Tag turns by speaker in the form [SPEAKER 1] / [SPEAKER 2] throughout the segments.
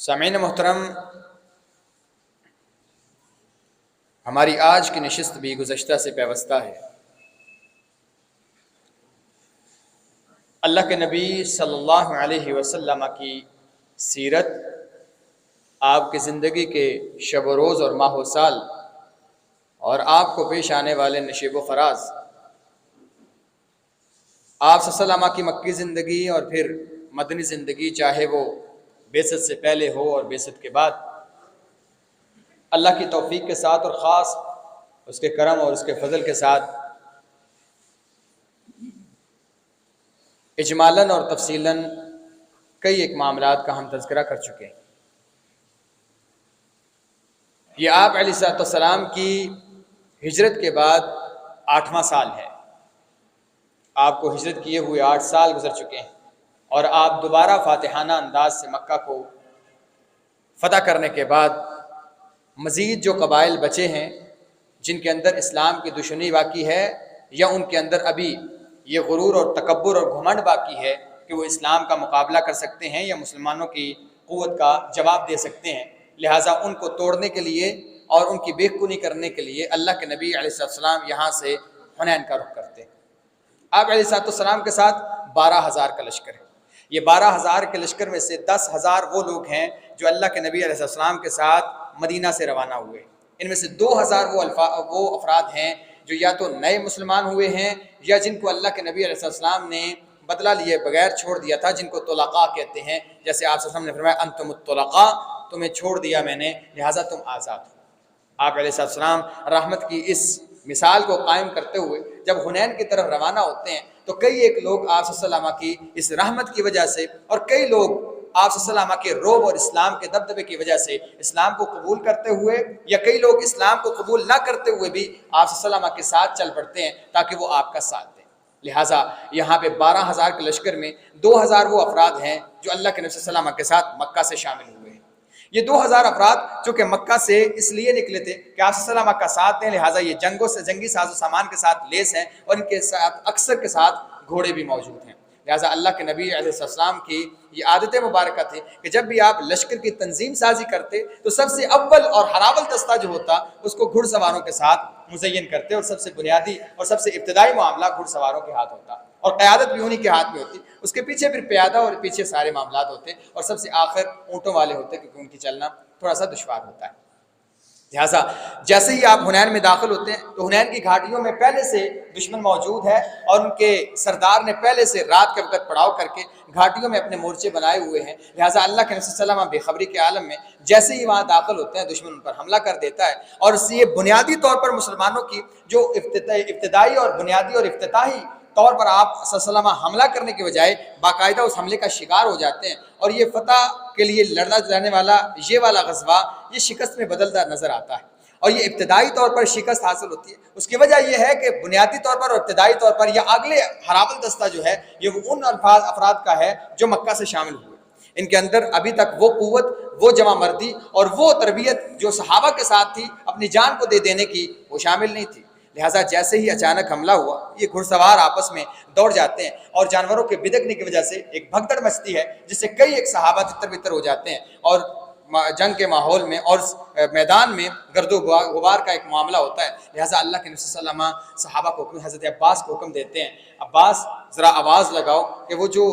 [SPEAKER 1] سامعین محترم، ہماری آج کی نشست بھی گزشتہ سے پیوستہ ہے۔ اللہ کے نبی صلی اللہ علیہ وسلم کی سیرت، آپ کی زندگی کے شب و روز اور ماہ و سال، اور آپ کو پیش آنے والے نشیب و فراز، آپ صلی اللہ علیہ وسلم کی مکی زندگی اور پھر مدنی زندگی، چاہے وہ بعثت سے پہلے ہو اور بعثت کے بعد، اللہ کی توفیق کے ساتھ اور خاص اس کے کرم اور اس کے فضل کے ساتھ اجمالاً اور تفصیلاً کئی ایک معاملات کا ہم تذکرہ کر چکے ہیں۔ یہ آپ علیہ السلام کی ہجرت کے بعد 8واں سال ہے۔ آپ کو ہجرت کیے ہوئے 8 سال گزر چکے ہیں، اور آپ دوبارہ فاتحانہ انداز سے مکہ کو فتح کرنے کے بعد مزید جو قبائل بچے ہیں جن کے اندر اسلام کی دشمنی باقی ہے، یا ان کے اندر ابھی یہ غرور اور تکبر اور گھمنڈ باقی ہے کہ وہ اسلام کا مقابلہ کر سکتے ہیں یا مسلمانوں کی قوت کا جواب دے سکتے ہیں، لہٰذا ان کو توڑنے کے لیے اور ان کی بے کنی کرنے کے لیے اللہ کے نبی علیہ السلام یہاں سے حنین کا رخ کرتے ہیں۔ آپ علیہ السلام کے ساتھ 12,000 کا لشکر ہے۔ یہ 12,000 کے لشکر میں سے 10,000 وہ لوگ ہیں جو اللہ کے نبی علیہ السلام کے ساتھ مدینہ سے روانہ ہوئے۔ ان میں سے 2,000 وہ افراد ہیں جو یا تو نئے مسلمان ہوئے ہیں یا جن کو اللہ کے نبی علیہ السلام نے بدلہ لیے بغیر چھوڑ دیا تھا، جن کو طلقاء کہتے ہیں۔ جیسے آپ صلی اللہ علیہ وسلم نے فرمایا انتم الطلقاء، تمہیں چھوڑ دیا میں نے، لہٰذا تم آزاد ہو۔ آپ علیہ السلام رحمت کی اس مثال کو قائم کرتے ہوئے جب حنین کی طرف روانہ ہوتے ہیں تو کئی ایک لوگ آپ صلی اللہ علیہ وسلم کی اس رحمت کی وجہ سے، اور کئی لوگ آپ صلی اللہ علیہ وسلم کے رعب اور اسلام کے دبدبے کی وجہ سے اسلام کو قبول کرتے ہوئے، یا کئی لوگ اسلام کو قبول نہ کرتے ہوئے بھی آپ صلی اللہ علیہ وسلم کے ساتھ چل پڑتے ہیں تاکہ وہ آپ کا ساتھ دیں۔ لہٰذا یہاں پہ 12,000 کے لشکر میں 2,000 وہ افراد ہیں جو اللہ کے نبی صلی اللہ علیہ وسلم کے ساتھ مکہ سے شامل ہوئے ہیں۔ یہ 2,000 افراد چونکہ مکہ سے اس لیے نکلے تھے کہ آپ صلی اللہ علیہ وسلم کا ساتھ دیں، لہٰذا یہ جنگی ساز و سامان کے ساتھ لیس ہیں، اور ان کے ساتھ اکثر کے ساتھ گھوڑے بھی موجود ہیں۔ لہٰذا اللہ کے نبی علیہ السلام کی یہ عادت مبارکہ تھی کہ جب بھی آپ لشکر کی تنظیم سازی کرتے تو سب سے اول اور ہراول دستہ جو ہوتا اس کو گھڑ سواروں کے ساتھ مزین کرتے، اور سب سے بنیادی اور سب سے ابتدائی معاملہ گھڑ سواروں کے ہاتھ ہوتا، اور قیادت بھی انہی کے ہاتھ میں ہوتی۔ اس کے پیچھے پھر پیادہ اور پیچھے سارے معاملات ہوتے، اور سب سے آخر اونٹوں والے ہوتے کیونکہ ان کی چلنا تھوڑا سا دشوار ہوتا ہے۔ لہٰذا جیسے ہی آپ حنین میں داخل ہوتے ہیں تو حنین کی گھاٹیوں میں پہلے سے دشمن موجود ہے، اور ان کے سردار نے پہلے سے رات کے وقت پڑاؤ کر کے گھاٹیوں میں اپنے مورچے بنائے ہوئے ہیں۔ لہٰذا اللہ کے نبی صلی اللہ علیہ وسلم بے خبری کے عالم میں جیسے ہی وہاں داخل ہوتے ہیں دشمن ان پر حملہ کر دیتا ہے، اور اس یہ بنیادی طور پر مسلمانوں کی جو ابتدائی اور بنیادی اور افتتاحی طور پر آپ صلی اللہ علیہ وسلم حملہ کرنے کے بجائے باقاعدہ اس حملے کا شکار ہو جاتے ہیں، اور یہ فتح کے لیے لڑنا جانے والا یہ والا غزوہ یہ شکست میں بدلتا نظر آتا ہے، اور یہ ابتدائی طور پر شکست حاصل ہوتی ہے۔ اس کی وجہ یہ ہے کہ بنیادی طور پر اور ابتدائی طور پر یہ اگلے ہراول دستہ جو ہے یہ ان افراد کا ہے جو مکہ سے شامل ہوئے۔ ان کے اندر ابھی تک وہ قوت، وہ جمع مردی اور وہ تربیت جو صحابہ کے ساتھ تھی اپنی جان کو دے دینے کی، وہ شامل نہیں تھی۔ لہٰذا جیسے ہی اچانک حملہ ہوا یہ گھڑ سوار آپس میں دوڑ جاتے ہیں، اور جانوروں کے بدکنے کی وجہ سے ایک بھگدڑ مچتی ہے جس سے کئی ایک صحابہ تتر بتر ہو جاتے ہیں، اور جنگ کے ماحول میں اور میدان میں گرد و غبار کا ایک معاملہ ہوتا ہے۔ لہٰذا اللہ کے نبی صلی اللہ علیہ وسلم صحابہ کو حضرت عباس کو حکم دیتے ہیں، عباس ذرا آواز لگاؤ کہ وہ جو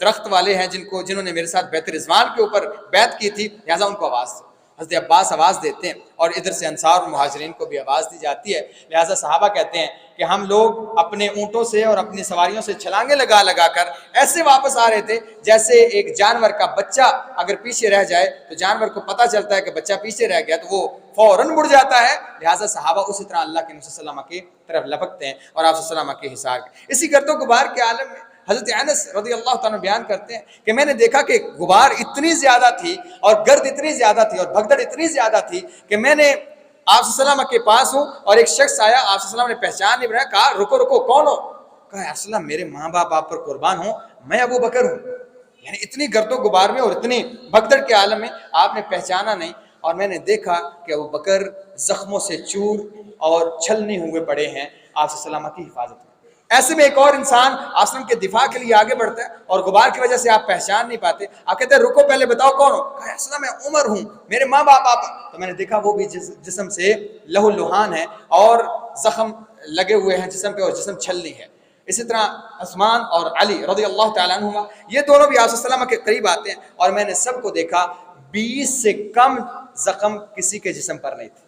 [SPEAKER 1] درخت والے ہیں جنہوں نے میرے ساتھ بیت رضوان کے اوپر بیعت کی تھی، لہٰذا ان کو آواز دو۔ حضرت عباس آواز دیتے ہیں، اور ادھر سے انصار اور مہاجرین کو بھی آواز دی جاتی ہے۔ لہٰذا صحابہ کہتے ہیں کہ ہم لوگ اپنے اونٹوں سے اور اپنی سواریوں سے چھلانگیں لگا لگا کر ایسے واپس آ رہے تھے جیسے ایک جانور کا بچہ اگر پیچھے رہ جائے تو جانور کو پتہ چلتا ہے کہ بچہ پیچھے رہ گیا تو وہ فوراً مڑ جاتا ہے۔ لہٰذا صحابہ اسی طرح اللہ کے نبی صلی اللہ علیہ وسلم کی طرف لپکتے ہیں اور آپ صلی اللہ علیہ وسلم کے حصار اسی گرد و غبار کے عالم میں حضرت انس رضی اللہ تعالیٰ بیان کرتے ہیں کہ میں نے دیکھا کہ غبار اتنی زیادہ تھی اور گرد اتنی زیادہ تھی اور بھگدڑ اتنی زیادہ تھی کہ میں نے آپ صلی اللہ علیہ وسلم کے پاس ہوں اور ایک شخص آیا، آپ صلی اللہ علیہ وسلم نے پہچان نہیں بنایا، کہا رکو رکو کون ہو؟ کہا یا رسول اللہ میرے ماں باپ آپ پر قربان ہوں، میں ابو بکر ہوں۔ یعنی اتنی گرد و غبار میں اور اتنی بھگدڑ کے عالم میں آپ نے پہچانا نہیں، اور میں نے دیکھا کہ ابو بکر زخموں سے چور اور چھلنے ہوئے پڑے ہیں آپ صلی اللہ علیہ وسلم کی حفاظت میں۔ ایسے میں ایک اور انسان آسلم کے دفاع کے لیے آگے بڑھتا ہے اور غبار کی وجہ سے آپ پہچان نہیں پاتے. آپ کہتے ہیں رکو پہلے بتاؤ کون ہو؟ کہا اسلم میں عمر ہوں, میرے ماں باپ آپ. تو میں نے دیکھا وہ بھی جسم سے لہو لہان ہے اور زخم لگے ہوئے ہیں جسم پہ اور جسم چھلنی ہے. اسی طرح عثمان اور علی رضی اللہ تعالیٰ عنہما, یہ دونوں بھی آپ صلی اللہ علیہ وسلم کے قریب آتے ہیں اور میں نے سب کو دیکھا 20 سے کم زخم کسی کے جسم پر نہیں تھے.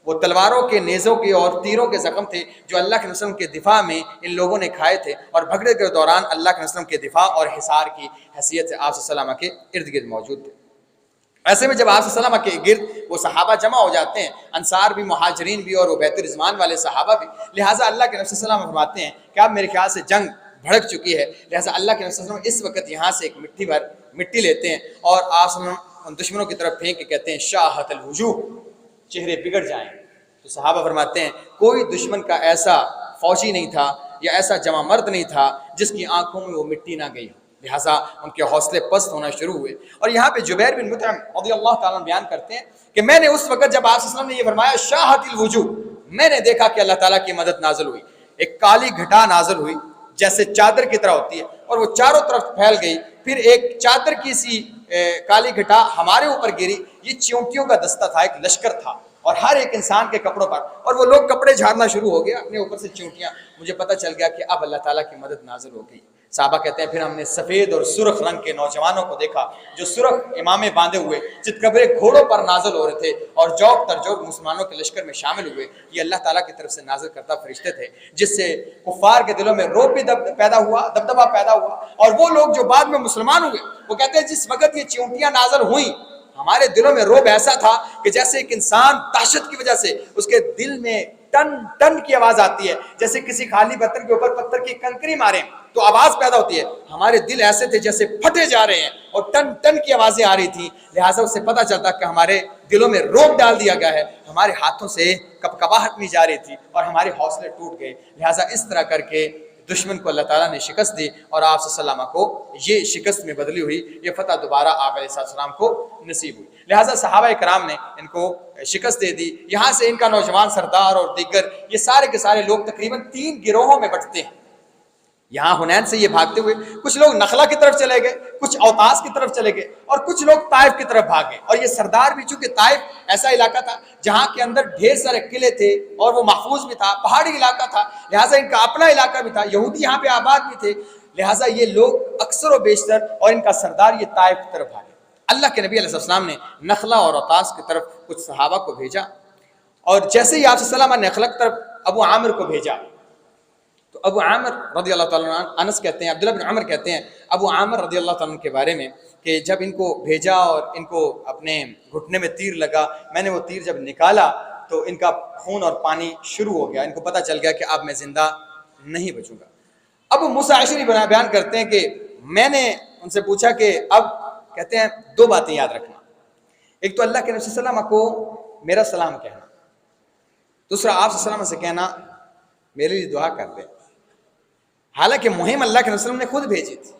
[SPEAKER 1] وہ تلواروں کے, نیزوں کے اور تیروں کے زخم تھے جو اللہ کے وسلم کے دفاع میں ان لوگوں نے کھائے تھے اور بھگڑے کے دوران اللہ کے وسلم کے دفاع اور حصار کی حیثیت سے آپ صلی اللہ علیہ وسلم کے ارد گرد موجود تھے. ایسے میں جب آپ صلی اللہ علیہ وسلم کے گرد وہ صحابہ جمع ہو جاتے ہیں, انصار بھی, مہاجرین بھی اور وہ بیت الرضوان والے صحابہ بھی, لہٰذا اللہ کے نبی صلی اللہ علیہ وسلم فرماتے ہیں کہ اب میرے خیال سے جنگ بھڑک چکی ہے, لہٰذا اللہ کے نبی صلی اللہ علیہ وسلم اس وقت یہاں سے ایک مٹھی بھر مٹی لیتے ہیں اور آپ صلی اللہ علیہ وسلم دشمنوں کی طرف پھینک کے کہتے ہیں شاہت الوجوہ, چہرے بگڑ جائیں. تو صحابہ فرماتے ہیں کوئی دشمن کا ایسا فوجی نہیں تھا یا ایسا جمع مرد نہیں تھا جس کی آنکھوں میں وہ مٹی نہ گئی, لہٰذا ان کے حوصلے پست ہونا شروع ہوئے. اور یہاں پہ جبیر بن مطعم رضی اللہ تعالیٰ بیان کرتے ہیں کہ میں نے اس وقت جب آپ صلی اللہ علیہ وسلم نے یہ فرمایا شاہت الوجوہ, میں نے دیکھا کہ اللہ تعالیٰ کی مدد نازل ہوئی. ایک کالی گھٹا نازل ہوئی جیسے چادر کی طرح ہوتی ہے اور وہ چاروں طرف پھیل گئی. پھر ایک چادر کی سی کالی گھٹا ہمارے اوپر گری. یہ چیونٹیوں کا دستہ تھا, ایک لشکر تھا اور ہر ایک انسان کے کپڑوں پر, اور وہ لوگ کپڑے جھاڑنا شروع ہو گئے اپنے اوپر سے چیونٹیاں. مجھے پتہ چل گیا کہ اب اللہ تعالیٰ کی مدد نازل ہو گئی. صحابہ کہتے ہیں پھر ہم نے سفید اور سرخ رنگ کے نوجوانوں کو دیکھا جو سرخ امامے باندھے ہوئے چتکبرے گھوڑوں پر نازل ہو رہے تھے اور جوک تر جوک مسلمانوں کے لشکر میں شامل ہوئے. یہ اللہ تعالیٰ کی طرف سے نازل کرتا فرشتے تھے جس سے کفار کے دلوں میں روب بھی پیدا ہوا, دبدبہ پیدا ہوا. اور وہ لوگ جو بعد میں مسلمان ہوئے وہ کہتے ہیں جس وقت یہ چیونٹیاں نازل ہوئیں ہمارے دلوں میں روب ایسا تھا کہ جیسے ایک انسان دہشت کی وجہ سے اس کے دل میں ٹن ٹن کی آواز آتی ہے, جیسے کسی خالی پتھر کے اوپر پتھر کی کنکری ماریں تو آواز پیدا ہوتی ہے. ہمارے دل ایسے تھے جیسے پھٹے جا رہے ہیں اور ٹن ٹن کی آوازیں آ رہی تھیں. لہٰذا اس سے پتہ چلتا کہ ہمارے دلوں میں روب ڈال دیا گیا ہے, ہمارے ہاتھوں سے کپکپاہٹ نہیں جا رہی تھی اور ہمارے حوصلے ٹوٹ گئے. لہٰذا اس طرح کر کے دشمن کو اللہ تعالیٰ نے شکست دی اور آپ صلی اللہ علیہ وسلم کو یہ شکست میں بدلی ہوئی, یہ فتح دوبارہ آپ علیہ السلام کو نصیب ہوئی. لہٰذا صحابہ کرام نے ان کو شکست دے دی. یہاں سے ان کا نوجوان سردار اور دیگر یہ سارے کے سارے لوگ تقریباً 3 گروہوں میں بٹتے ہیں. یہاں حنین سے یہ بھاگتے ہوئے کچھ لوگ نخلا کی طرف چلے گئے, کچھ اوتاس کی طرف چلے گئے اور کچھ لوگ طائف کی طرف بھاگے. اور یہ سردار بھی, چونکہ طائف ایسا علاقہ تھا جہاں کے اندر ڈھیر سارے قلعے تھے اور وہ محفوظ بھی تھا, پہاڑی علاقہ تھا, لہٰذا ان کا اپنا علاقہ بھی تھا, یہودی یہاں پہ آباد بھی تھے. لہٰذا یہ لوگ اکثر و بیشتر اور ان کا سردار یہ طائف کی طرف بھاگے. اللہ کے نبی علیہ السلام نے نخلا اور اوتاس کی طرف کچھ صحابہ کو بھیجا اور جیسے ہی آپ صلی اللہ علیہ وسلم نے نخلا کی طرف ابو عامر کو بھیجا تو ابو عامر رضی اللہ تعالیٰ عنہ, انس کہتے ہیں, عبداللہ بن عمر کہتے ہیں ابو عامر رضی اللہ تعالیٰ عنہ کے بارے میں کہ جب ان کو بھیجا اور ان کو اپنے گھٹنے میں تیر لگا, میں نے وہ تیر جب نکالا تو ان کا خون اور پانی شروع ہو گیا. ان کو پتہ چل گیا کہ اب میں زندہ نہیں بچوں گا. ابو موسیٰ اشعری بیان کرتے ہیں کہ میں نے ان سے پوچھا کہ اب, کہتے ہیں 2 باتیں یاد رکھنا, ایک تو اللہ کے نبی صلی اللہ علیہ وسلم کو میرا سلام کہنا, دوسرا آپ صلی اللہ علیہ وسلم سے کہنا میرے لیے دعا کر دیں. حالانکہ مہم اللہ کے نبی صلی اللہ علیہ وسلم نے خود بھیجی تھی,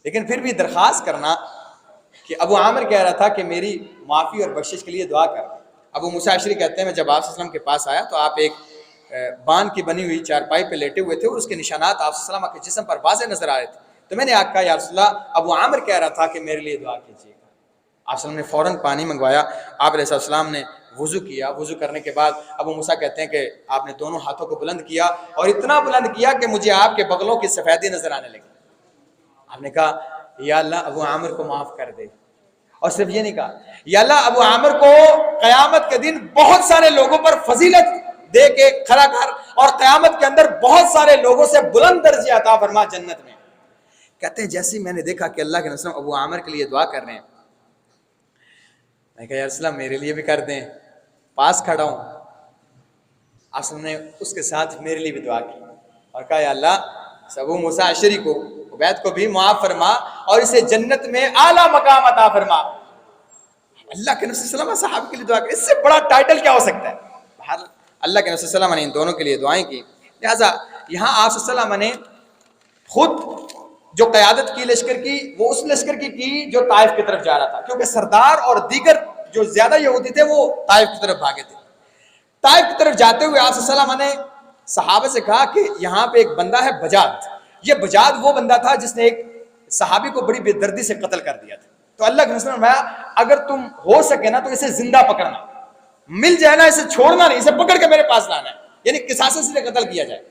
[SPEAKER 1] لیکن پھر بھی درخواست کرنا کہ ابو عامر کہہ رہا تھا کہ میری معافی اور بخشش کے لیے دعا کر دیں. ابو موسیٰ اشعری کہتے ہیں میں جب آپ صلی اللہ علیہ وسلم کے پاس آیا تو آپ ایک باندھ کی بنی ہوئی چارپائی پہ لیٹے ہوئے تھے اور اس کے نشانات آپ صلی اللہ علیہ وسلم کے جسم پر واضح نظر آ رہے تھے. تو میں نے کہا یا رسول اللہ, ابو عامر کہہ رہا تھا کہ میرے لیے دعا کیجیے گا. آپ صلی اللہ علیہ وسلم نے فوراً پانی منگوایا, آپ علیہ السلام نے وضو کیا. وضو کرنے کے بعد ابو موسیٰ کہتے ہیں کہ آپ نے دونوں ہاتھوں کو بلند کیا اور اتنا بلند کیا کہ مجھے آپ کے بغلوں کی سفیدی نظر آنے لگی. آپ نے کہا یا اللہ ابو عامر کو معاف کر دے, اور صرف یہ نہیں کہا یا اللہ ابو عامر کو قیامت کے دن بہت سارے لوگوں پر فضیلت دے کے کھڑا کر اور قیامت کے اندر بہت سارے لوگوں سے بلند درجے عطا فرما جنت میں. کہتے ہیں جیسے میں نے دیکھا کہ اللہ کے نبی ابو عامر کے لیے دعا کر رہے ہیں, میں کہا یا رسول اللہ میرے لیے بھی کر دیں, پاس کھڑا ہوں. آپ نے اس کے ساتھ میرے لیے بھی دعا کی اور کہا یا اللہ ابو موسیٰ اشعری کو, عبید کو بھی معاف فرما اور اسے جنت میں اعلیٰ مقام عطا فرما. اللہ کے نبی صلی اللہ علیہ وسلم صحابہ کے لیے دعا کی, اس سے بڑا ٹائٹل کیا ہو سکتا ہے. اللہ کے نبی صلی اللہ علیہ وسلم نے ان دونوں کے لیے دعائیں کی. لہٰذا یہاں آپ صلی اللہ علیہ وسلم نے خود جو قیادت کی لشکر کی وہ اس لشکر کی جو طائف کی طرف جا رہا تھا, کیونکہ سردار اور دیگر جو زیادہ یہودی تھے وہ طائف کی طرف بھاگے تھے. طائف کی طرف جاتے ہوئے آپ صلی اللہ علیہ وسلم نے صحابہ سے کہا کہ یہاں پہ ایک بندہ ہے بجاد، یہ بجاد وہ بندہ تھا جس نے ایک صحابی کو بڑی بے دردی سے قتل کر دیا تھا. تو اللہ کے رسول نے فرمایا اگر تم ہو سکے نا تو اسے زندہ پکڑنا، مل جائے نا اسے چھوڑنا نہیں، اسے پکڑ کے میرے پاس لانا ہے، یعنی قصاص سے قتل کیا جائے.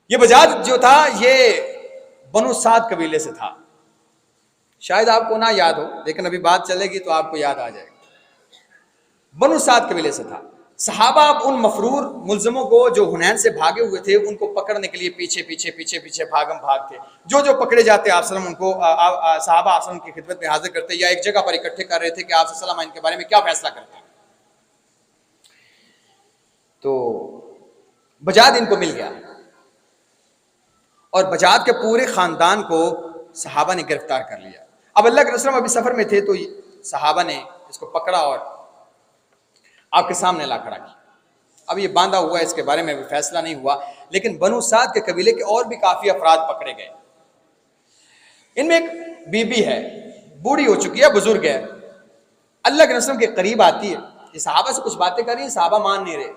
[SPEAKER 1] یہ بجاد جو تھا یہ بنو سعد قبیلے سے تھا. شاید آپ کو نہ یاد ہو لیکن ابھی بات چلے گی تو آپ کو یاد آ جائے گا. بنو سعد قبیلے سے تھا. صحابہ ان مفرور ملزموں کو جو حنین سے بھاگے ہوئے تھے ان کو پکڑنے کے لیے پیچھے پیچھے پیچھے پیچھے بھاگم بھاگ تھے. جو پکڑے جاتے آپ وسلم ان کو صحابہ آپ وسلم کی خدمت میں حاضر کرتے یا ایک جگہ پر اکٹھے کر رہے تھے کہ آپ وسلم ان کے بارے میں کیا فیصلہ کرتے ہیں. تو بجاد ان کو مل گیا اور بجاد کے پورے خاندان کو صحابہ نے گرفتار کر لیا. اب اللہ کے رسول ابھی سفر میں تھے تو صحابہ نے اس کو پکڑا اور آپ کے سامنے لا کھڑا کیا. اب یہ باندھا ہوا ہے، اس کے بارے میں بھی فیصلہ نہیں ہوا، لیکن بنو سعد کے قبیلے کے اور بھی کافی افراد پکڑے گئے. ان میں ایک بی بی ہے، بوڑھی ہو چکی ہے، بزرگ ہے. اللہ کے رسول کے قریب آتی ہے، یہ صحابہ سے کچھ باتیں کر رہی ہیں، صحابہ مان نہیں رہے.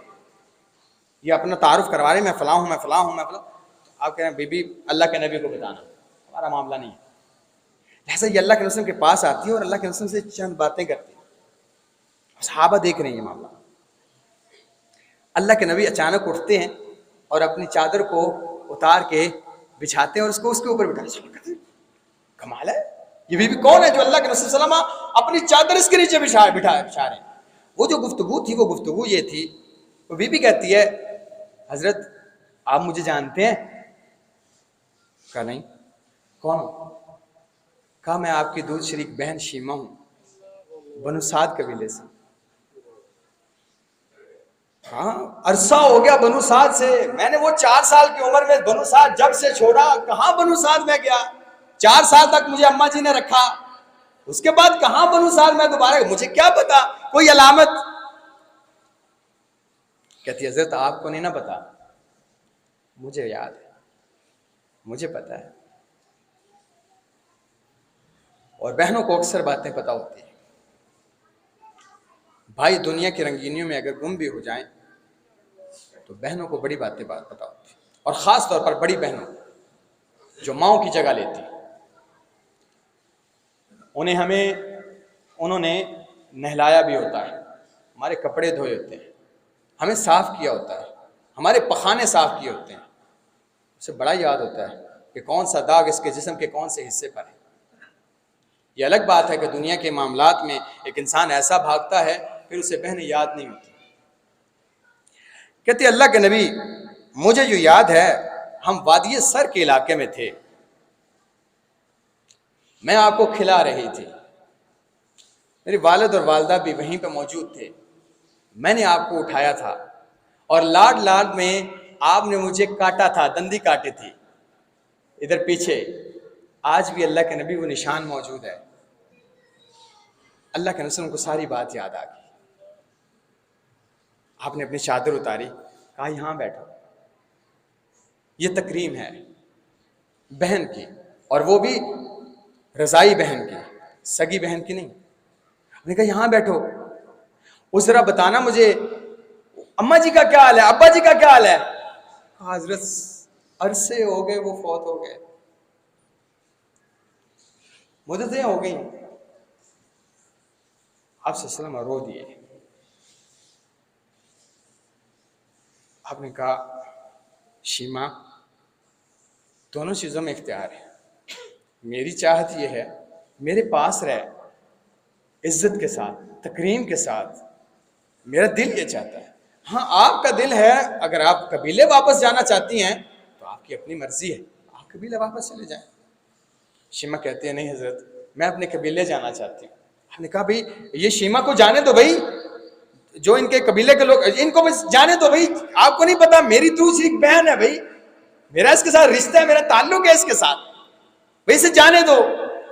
[SPEAKER 1] یہ اپنا تعارف کروا رہے ہیں، میں فلاں ہوں، میں فلاں ہوں، میں فلاں. آپ کہہ رہے ہیں بی بی اللہ کے نبی کو بتانا، ہمارا معاملہ نہیں ہے. لہٰذا یہ اللہ کے رسول کے پاس آتی ہے اور اللہ کے رسول سے چند باتیں کرتی ہے. صحابہ دیکھ رہے ہیں یہ معاملہ. اللہ کے نبی اچانک اٹھتے ہیں اور اپنی چادر کو اتار کے بچھاتے ہیں اور اس کے اوپر بٹھاتے ہیں. کمال ہے، یہ بی بی کون ہے جو اللہ کے رسول صلی اللہ علیہ وسلم اپنی چادر اس کے نیچے بچھا رہے ہیں. وہ جو گفتگو تھی وہ گفتگو یہ تھی، وہ بی بی کہتی ہے حضرت آپ مجھے جانتے ہیں؟ کہا نہیں. کون؟ کہا میں آپ کی دودھ شریک بہن شیمہ ہوں، بنو سعد قبیلے سے. ہاں عرصہ ہو گیا بنو سعد سے، میں نے وہ 4 سال کی عمر میں بنو سعد جب سے چھوڑا کہاں بنو سعد میں گیا. 4 سال تک مجھے اماں جی نے رکھا، اس کے بعد کہاں بنو سعد میں دوبارہ، مجھے کیا پتا کوئی علامت. کہتی حضرت آپ کو نہیں نہ پتا، مجھے یاد ہے، مجھے پتا ہے. اور بہنوں کو اکثر باتیں پتا ہوتی ہیں. بھائی دنیا کی رنگینیوں میں اگر گم بھی ہو جائیں تو بہنوں کو بڑی باتیں پتا ہوتی ہیں، اور خاص طور پر بڑی بہنوں جو ماؤں کی جگہ لیتی ہیں. انہوں نے نہلایا بھی ہوتا ہے، ہمارے کپڑے دھوئے ہوتے ہیں، ہمیں صاف کیا ہوتا ہے، ہمارے پخانے صاف کیے ہوتے ہیں. اسے بڑا یاد ہوتا ہے کہ کون سا داغ اس کے جسم کے کون سے حصے پر ہے. یہ الگ بات ہے کہ دنیا کے معاملات میں ایک انسان ایسا بھاگتا ہے پھر اسے بہنیں یاد نہیں ہوتی. کہتے اللہ کے نبی مجھے جو یاد ہے ہم وادی سر کے علاقے میں تھے، میں آپ کو کھلا رہی تھی، میری والد اور والدہ بھی وہیں پہ موجود تھے. میں نے آپ کو اٹھایا تھا اور لاڈ میں آپ نے مجھے کاٹا تھا، دندی کاٹی تھی ادھر پیچھے. آج بھی اللہ کے نبی وہ نشان موجود ہے. اللہ کے رسول کو ساری بات یاد آ گئی. آپ نے اپنی چادر اتاری، کہا یہاں بیٹھو. یہ تکریم ہے بہن کی، اور وہ بھی رضائی بہن کی، سگی بہن کی نہیں. آپ نے کہا یہاں بیٹھو. اس ذرا بتانا مجھے اماں جی کا کیا حال ہے، ابا جی کا کیا حال ہے. کہا حضرت عرصے ہو گئے وہ فوت ہو گئے، مدتیں ہو گئی. آپ صلی اللہ علیہ وسلم رو دیے. آپ نے کہا شیمہ دونوں چیزوں میں اختیار ہے. میری چاہت یہ ہے میرے پاس رہ، عزت کے ساتھ، تکریم کے ساتھ. میرا دل یہ چاہتا ہے. ہاں آپ کا دل ہے اگر آپ قبیلے واپس جانا چاہتی ہیں تو آپ کی اپنی مرضی ہے، آپ قبیلے واپس چلے جائیں. شیمہ کہتی ہے نہیں حضرت میں اپنے قبیلے جانا چاہتی ہوں. ہم نے کہا بھائی یہ شیمہ کو جانے دو، بھائی جو ان کے قبیلے کے لوگ ان کو بس جانے دو. بھائی آپ کو نہیں پتا میری دوسری بہن ہے، بھائی میرا اس کے ساتھ رشتہ ہے، میرا تعلق ہے اس کے ساتھ، بھائی اسے جانے دو.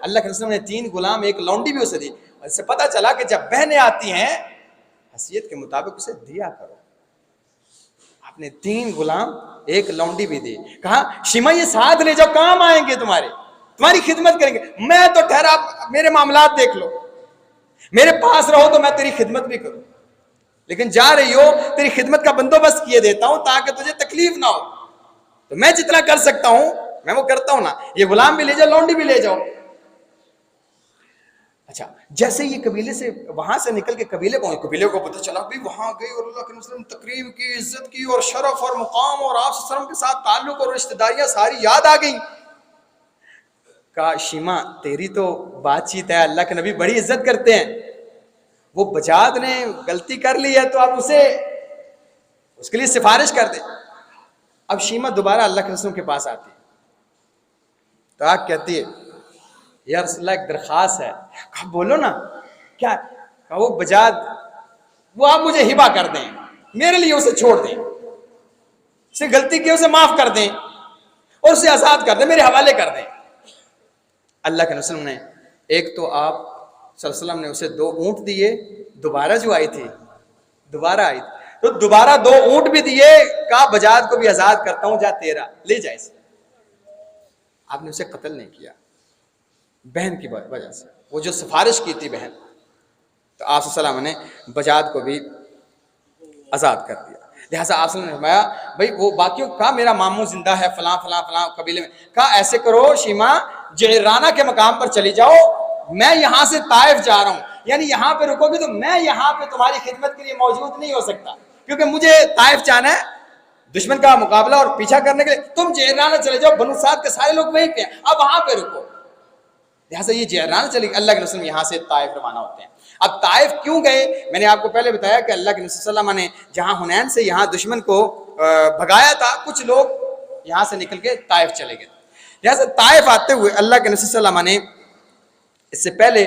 [SPEAKER 1] اللہ کے رسول نے 3 غلام 1 لونڈی بھی اسے دی. اور اس سے پتا چلا کہ جب بہنیں آتی ہیں حیثیت کے مطابق اسے دیا کرو. آپ نے 3 غلام 1 لونڈی بھی دی. کہا شیمہ یہ ساتھ لے جاؤ، کام آئیں گے، تمہاری خدمت کریں گے. میں تو ٹھہرا میرے معاملات دیکھ لو، میرے پاس رہو تو میں تیری خدمت بھی کروں. لیکن جا رہی ہو تیری خدمت کا بندوبست کیے دیتا ہوں تاکہ تجھے تکلیف نہ ہو. تو میں جتنا کر سکتا ہوں میں وہ کرتا ہوں نا. یہ غلام بھی لے جاؤ, لونڈی بھی لے جاؤ. اچھا, جیسے یہ قبیلے سے وہاں سے نکل کے قبیلے کو پتہ چلا بھی وہاں گئی اور اللہ کے وسلم تقریب کی, عزت کی اور شرف اور مقام اور آپ صلی اللہ علیہ وسلم کے ساتھ تعلق اور رشتہ داریاں ساری یاد آ گئیں. کہا شیما تیری تو بات چیت ہے, اللہ کے نبی بڑی عزت کرتے ہیں, وہ بجاد نے غلطی کر لی ہے تو آپ اس کے لیے سفارش کر دیں. اب شیما دوبارہ اللہ کے رسول کے پاس آتی ہے تو آپ کہتی ہے یا رسول اللہ ایک درخواست ہے. کہا بولو نا کیا. کہا وہ بجاد وہ آپ مجھے ہبا کر دیں, میرے لیے اسے چھوڑ دیں, اسے غلطی کی اسے معاف کر دیں اور اسے آزاد کر دیں, میرے حوالے کر دیں. اللہ کے رسول نے ایک تو آپ صلی اللہ علیہ وسلم نے اسے 2 اونٹ دیے, دوبارہ جو آئی تھی تو دوبارہ 2 اونٹ بھی دیے. کہا بجاد کو بھی آزاد کرتا ہوں, جا تیرا لے جائے اسے. آپ نے اسے قتل نہیں کیا بہن کی وجہ سے, وہ جو سفارش کی تھی بہن, تو آپ صلی اللہ علیہ وسلم نے بجاد کو بھی آزاد کر دیا. لہٰذا آپ صلی اللہ علیہ وسلم نے فرمایا بھائی وہ باقیوں کا میرا ماموں زندہ ہے فلاں فلاں فلاں قبیلے میں. کہا ایسے کرو شیما جعرانہ کے مقام پر چلی جاؤ, میں یہاں سے طائف جا رہا ہوں, یعنی یہاں پہ رکو گی تو میں یہاں پہ تمہاری خدمت کے لیے موجود نہیں ہو سکتا کیونکہ مجھے طائف جانا ہے دشمن کا مقابلہ اور پیچھا کرنے کے لیے. تم جعرانہ چلے جاؤ, بنو سعد کے سارے لوگ وہیں پہ ہیں, اب وہاں پہ رکو. لہٰذا یہ جعرانہ چلے گی. اللہ کے رسول یہاں سے طائف روانہ ہوتے ہیں. اب طائف کیوں گئے, میں نے آپ کو پہلے بتایا کہ اللہ کے رسول صلی اللہ علیہ وسلم نے جہاں حنین سے یہاں دشمن کو بھگایا تھا, کچھ لوگ یہاں سے نکل کے طائف چلے گئے. لہٰذا طائف آتے ہوئے اللہ کے رسول صلی اللہ علیہ وسلم نے اس سے پہلے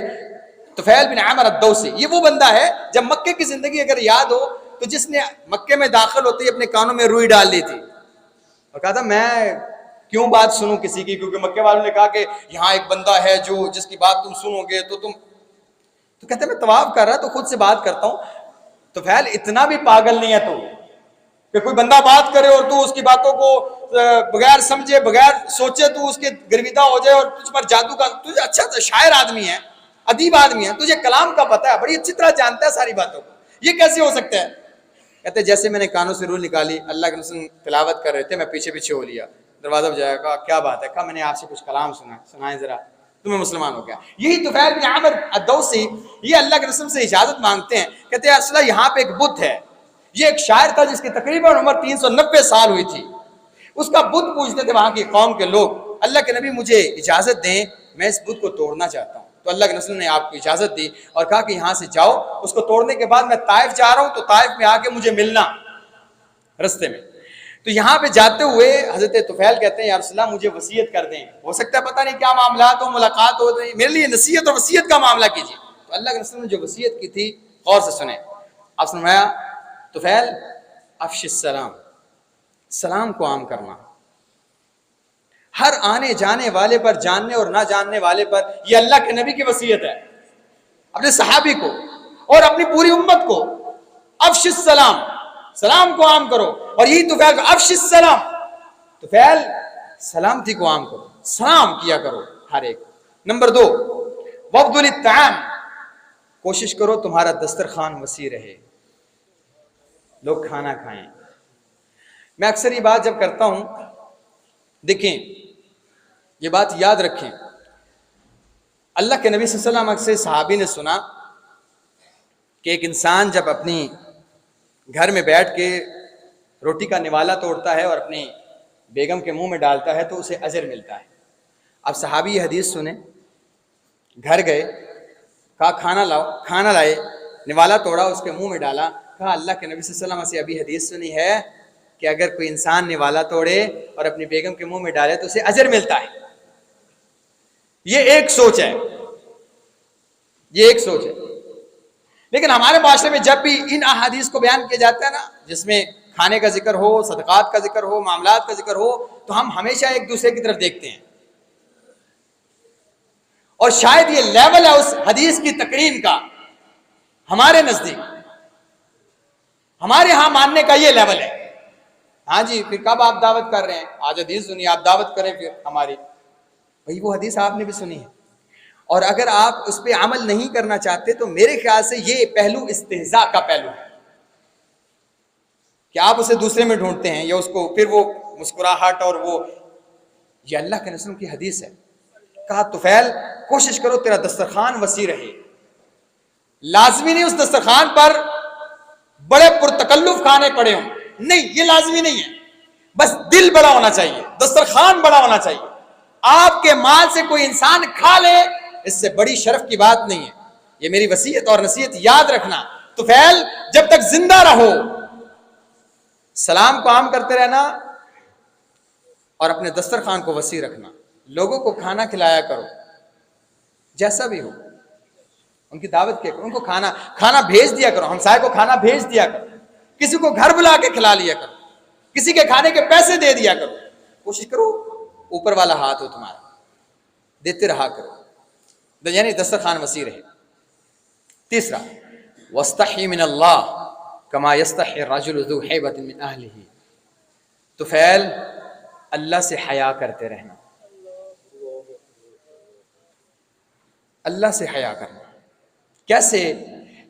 [SPEAKER 1] طفیل بن عامر الدوسی, یہ وہ بندہ ہے جب مکے کی زندگی اگر یاد ہو تو جس نے مکے میں داخل ہوتے ہی اپنے کانوں میں روئی ڈال لی تھی اور کہا تھا میں کیوں بات سنوں کسی کی, کیونکہ مکے والوں نے کہا کہ یہاں ایک بندہ ہے جو جس کی بات تم سنو گے تو کہتے میں طواف کر رہا تو خود سے بات کرتا ہوں. تو فیل اتنا بھی پاگل نہیں ہے تو کہ کوئی بندہ بات کرے اور تو اس کی باتوں کو بغیر سمجھے بغیر سوچے تو اس کے گرویدہ ہو جائے اور تجھ پر جادو کا. تجھے اچھا شاعر آدمی ہے, ادیب آدمی ہے, تجھے کلام کا پتہ ہے, بڑی اچھی طرح جانتا ہے ساری باتوں کو, یہ کیسے ہو سکتا ہے؟ کہتے جیسے میں نے کانوں سے روح نکالی, اللہ کے رسول تلاوت کر رہے تھے, میں پیچھے پیچھے ہو لیا, دروازہ بجایا, کہا کیا بات ہے؟ کہا میں نے آپ سے کچھ کلام سنائیں ذرا, تمہیں مسلمان ہو گیا. یہی طفیل بن عامر الدوسی یہ اللہ کے رسول سے اجازت مانگتے ہیں, کہتے ہیں اصلا یہاں پہ ایک بت ہے, یہ ایک شاعر تھا جس کی تقریباً عمر 390 سال ہوئی تھی, اس کا بت پوجتے تھے وہاں کی قوم کے لوگ. اللہ کے نبی مجھے اجازت دیں, میں اس بت کو توڑنا چاہتا ہوں. تو اللہ کے رسول نے آپ کو اجازت دی اور کہا کہ یہاں سے جاؤ, اس کو توڑنے کے بعد میں طائف جا رہا ہوں, تو طائف میں آ کے مجھے ملنا رستے میں. تو یہاں پہ جاتے ہوئے حضرت طفیل کہتے ہیں یا رسول اللہ مجھے وصیت کر دیں, ہو سکتا ہے پتہ نہیں کیا معاملات ہو, ملاقات ہو, میرے لیے نصیحت اور وصیت کا معاملہ کیجیے. تو اللہ کے رسول نے جو وصیت کی تھی غور سے سنیں. آپ نے فرمایا طفیل افش السلام, سلام کو عام کرنا, ہر آنے جانے والے پر, جاننے اور نہ جاننے والے پر. یہ اللہ کے نبی کی وصیت ہے اپنے صحابی کو اور اپنی پوری امت کو. افش السلام, سلام کو عام کرو. اور یہی طفیل کو افش السلام, طفیل سلامتی کو عام کرو, سلام کیا کرو ہر ایک. نمبر 2 وفضل الطعام, کوشش کرو تمہارا دسترخوان وسیع رہے, لوگ کھانا کھائیں. میں اکثر یہ بات جب کرتا ہوں, دیکھیں یہ بات یاد رکھیں, اللہ کے نبی صلی اللہ علیہ وسلم سے صحابی نے سنا کہ ایک انسان جب اپنی گھر میں بیٹھ کے روٹی کا نوالا توڑتا ہے اور اپنی بیگم کے منہ میں ڈالتا ہے تو اسے اجر ملتا ہے. اب صحابی یہ حدیث سنیں, گھر گئے, کہا کھانا لاؤ, کھانا لائے, نوالا توڑا, اس کے منہ میں ڈالا. کہا اللہ کے نبی صلی اللہ علیہ وسلم سے ابھی حدیث سنی ہے کہ اگر کوئی انسان نوالا توڑے اور اپنی بیگم کے منہ میں ڈالے تو اسے اجر ملتا ہے. یہ ایک سوچ ہے, یہ ایک سوچ ہے. لیکن ہمارے معاشرے میں جب بھی ان احادیث کو بیان کیا جاتا ہے نا, جس میں کھانے کا ذکر ہو, صدقات کا ذکر ہو, معاملات کا ذکر ہو, تو ہم ہمیشہ ایک دوسرے کی طرف دیکھتے ہیں. اور شاید یہ لیول ہے اس حدیث کی تقریم کا ہمارے نزدیک, ہمارے ہاں ماننے کا یہ لیول ہے. ہاں جی پھر کب آپ دعوت کر رہے ہیں, آج حدیث سنی, آپ دعوت کریں پھر ہماری. بھئی وہ حدیث آپ نے بھی سنی ہے, اور اگر آپ اس پہ عمل نہیں کرنا چاہتے تو میرے خیال سے یہ پہلو استہزاء کا پہلو ہے. کہ آپ اسے دوسرے میں ڈھونڈتے ہیں یا اس کو پھر وہ مسکراہٹ اور وہ، یہ اللہ کے رسول کی حدیث ہے. کہا طفیل کوشش کرو تیرا دسترخوان وسیع رہے. لازمی نہیں اس دسترخوان پر بڑے پرتکلف کھانے پڑے ہوں، نہیں، یہ لازمی نہیں ہے. بس دل بڑا ہونا چاہیے، دسترخوان بڑا ہونا چاہیے. آپ کے مال سے کوئی انسان کھا لے اس سے بڑی شرف کی بات نہیں ہے. یہ میری وصیت اور نصیحت یاد رکھنا. طفیل جب تک زندہ رہو سلام کو عام کرتے رہنا اور اپنے دسترخوان کو وسیع رکھنا. لوگوں کو کھانا کھلایا کرو جیسا بھی ہو، ان کی دعوت کیا کرو، ان کو کھانا بھیج دیا کرو، ہمسائے کو کھانا بھیج دیا کرو، کسی کو گھر بلا کے کھلا لیا کرو، کسی کے کھانے کے پیسے دے دیا کرو. کوشش کرو اوپر والا ہاتھ ہو تمہارا، دیتے رہا کرو، یعنی دسترخوان وسیع رہے. تیسرا وَاسْتَحْيِ مِنَ اللَّهِ كَمَا يَسْتَحْيِ الرَّجُلُ ذُو حَيْبَةٍ مِنْ أَهْلِهِ. طفیل اللہ سے حیا کرتے رہنا، اللہ سے حیا کرنا. کیسے؟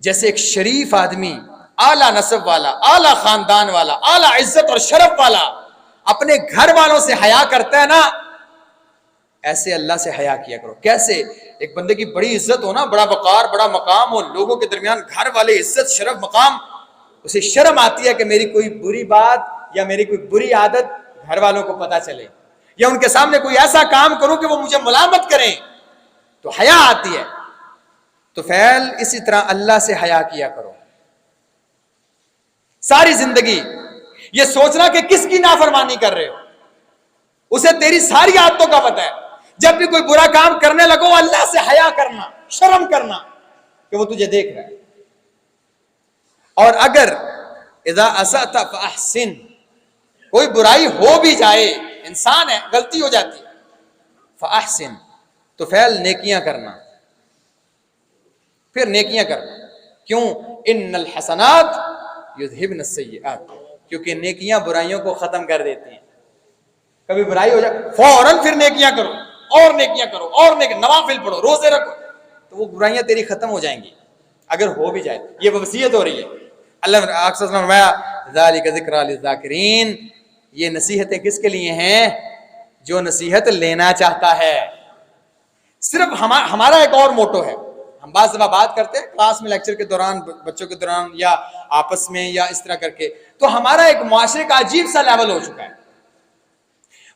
[SPEAKER 1] جیسے ایک شریف آدمی، اعلیٰ نسب والا، اعلیٰ خاندان والا، اعلیٰ عزت اور شرف والا اپنے گھر والوں سے حیا کرتا ہے نا، ایسے اللہ سے حیا کیا کرو. کیسے؟ ایک بندے کی بڑی عزت ہو نا، بڑا وقار، بڑا مقام ہو، لوگوں کے درمیان گھر والے عزت شرف مقام، اسے شرم آتی ہے کہ میری کوئی بری بات یا میری کوئی بری عادت گھر والوں کو پتا چلے، یا ان کے سامنے کوئی ایسا کام کروں کہ وہ مجھے ملامت کریں، تو حیا آتی ہے. تو فعل اسی طرح اللہ سے حیا کیا کرو. ساری زندگی یہ سوچنا کہ کس کی نافرمانی کر رہے ہو، اسے تیری ساری عادتوں کا پتہ ہے. جب بھی کوئی برا کام کرنے لگو اللہ سے حیا کرنا، شرم کرنا کہ وہ تجھے دیکھ رہا ہے. اور اگر اذا اسأت فاحسن، کوئی برائی ہو بھی جائے، انسان ہے، غلطی ہو جاتی ہے، فاحسن تو فعل نیکیاں کرنا، پھر نیکیاں کرنا. کیوں؟ ان الحسنات یذہبن السیئات، کیونکہ نیکیاں برائیوں کو ختم کر دیتی ہیں. کبھی برائی ہو جائے فوراً پھر نیکیاں کرو، اور نیکیاں کرو، اور نوافل پڑھو، روزے رکھو، تو وہ برائیاں تیری ختم ہو جائیں گی اگر ہو بھی جائے. یہ وصیت ہو رہی ہے. اللہ نے فرمایا ذالک ذکریٰ للذاکرین، یہ نصیحتیں کس کے لیے ہیں؟ جو نصیحت لینا چاہتا ہے. صرف ہمارا ایک اور موٹو ہے، ہم بعض دفعہ بات کرتے ہیں کلاس میں، لیکچر کے دوران، بچوں کے دوران، یا آپس میں، یا اس طرح کر کے، تو ہمارا ایک معاشرے کا عجیب سا لیول ہو چکا ہے.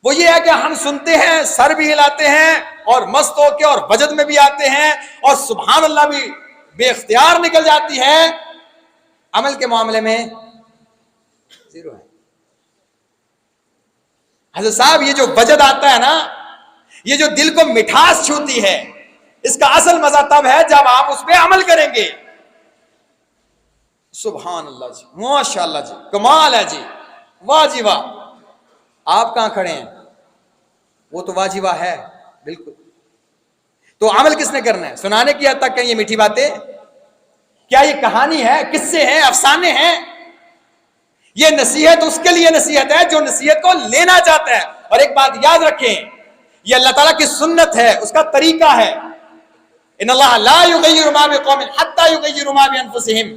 [SPEAKER 1] وہ یہ ہے کہ ہم سنتے ہیں، سر بھی ہلاتے ہیں، اور مست ہو کے اور وجد میں بھی آتے ہیں، اور سبحان اللہ بھی بے اختیار نکل جاتی ہے. عمل کے معاملے میں زیرو ہے. حضرت صاحب یہ جو وجد آتا ہے نا، یہ جو دل کو مٹھاس چھوتی ہے، اس کا اصل مزہ تب ہے جب آپ اس پہ عمل کریں گے. سبحان اللہ جی، ماشاء اللہ جی، کمال ہے جی، واہ جی واہ. آپ کہاں کھڑے ہیں؟ وہ تو واہ جی واہ ہے بالکل. تو عمل کس نے کرنا ہے؟ سنانے کی حد تک کہ یہ میٹھی باتیں، کیا یہ کہانی ہے، قصے ہیں، افسانے ہیں؟ یہ نصیحت اس کے لیے نصیحت ہے جو نصیحت کو لینا چاہتا ہے. اور ایک بات یاد رکھیں، یہ اللہ تعالیٰ کی سنت ہے، اس کا طریقہ ہے. ان اللہ لا یغیر ما بقوم حتی یغیروا ما بانفسہم.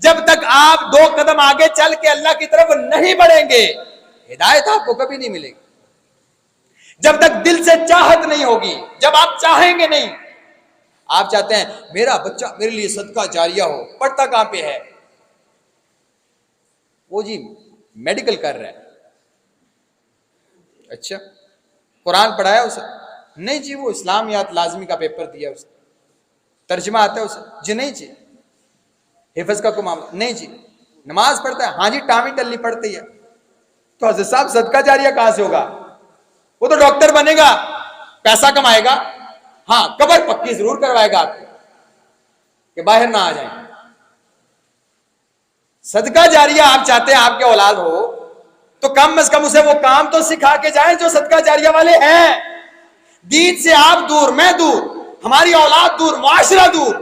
[SPEAKER 1] جب تک آپ 2 قدم آگے چل کے اللہ کی طرف نہیں بڑھیں گے، ہدایت آپ کو کبھی نہیں ملے گی. جب تک دل سے چاہت نہیں ہوگی، جب آپ چاہیں گے نہیں. آپ چاہتے ہیں میرا بچہ میرے لیے صدقہ جاریہ ہو، پڑھتا کہاں پہ ہے؟ وہ جی میڈیکل کر رہا ہے. اچھا قرآن پڑھایا اسے؟ نہیں جی وہ اسلامیات لازمی کا پیپر دیا اسے. ترجمہ آتا ہے اسے؟ جی نہیں جی. حفظ کا کوئی معاملہ؟ نہیں جی. نماز پڑھتا ہے؟ ہاں جی ٹامی ٹلی پڑھتی ہے. تو حضرت صاحب صدقہ جاریہ کہاں سے ہوگا؟ وہ تو ڈاکٹر بنے گا، پیسہ کمائے گا، ہاں قبر پکی ضرور کروائے گا آپ کو کہ باہر نہ آ جائیں. صدقہ جاریہ آپ چاہتے ہیں آپ کے اولاد ہو تو کم از کم اسے وہ کام تو سکھا کے جائیں جو صدقہ جاریہ والے ہیں. دین سے آپ دور، میں دور، ہماری اولاد دور، معاشرہ دور.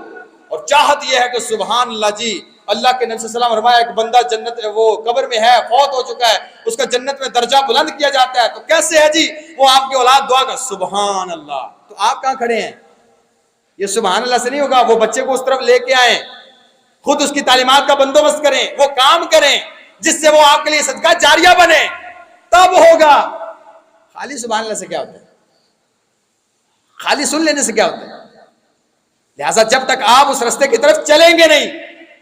[SPEAKER 1] اور چاہت یہ ہے کہ سبحان اللہ جی، اللہ کے نبی صلی اللہ علیہ وسلم فرمایا ایک بندہ جنت وہ قبر میں ہے، فوت ہو چکا ہے، اس کا جنت میں درجہ بلند کیا جاتا ہے. تو کیسے ہے جی؟ وہ آپ کی اولاد دعا کر سبحان اللہ. تو آپ کہاں کھڑے ہیں؟ یہ سبحان اللہ سے نہیں ہوگا. وہ بچے کو اس طرف لے کے آئیں، خود اس کی تعلیمات کا بندوبست کریں، وہ کام کریں. جس سے وہ آپ کے لیے صدقہ جاریہ بنے، تب ہوگا۔ خالی سبحان اللہ سے کیا ہوتا ہے؟ خالی سن لینے سے کیا ہوتا ہے؟ لہٰذا جب تک آپ اس رستے کی طرف چلیں گے نہیں،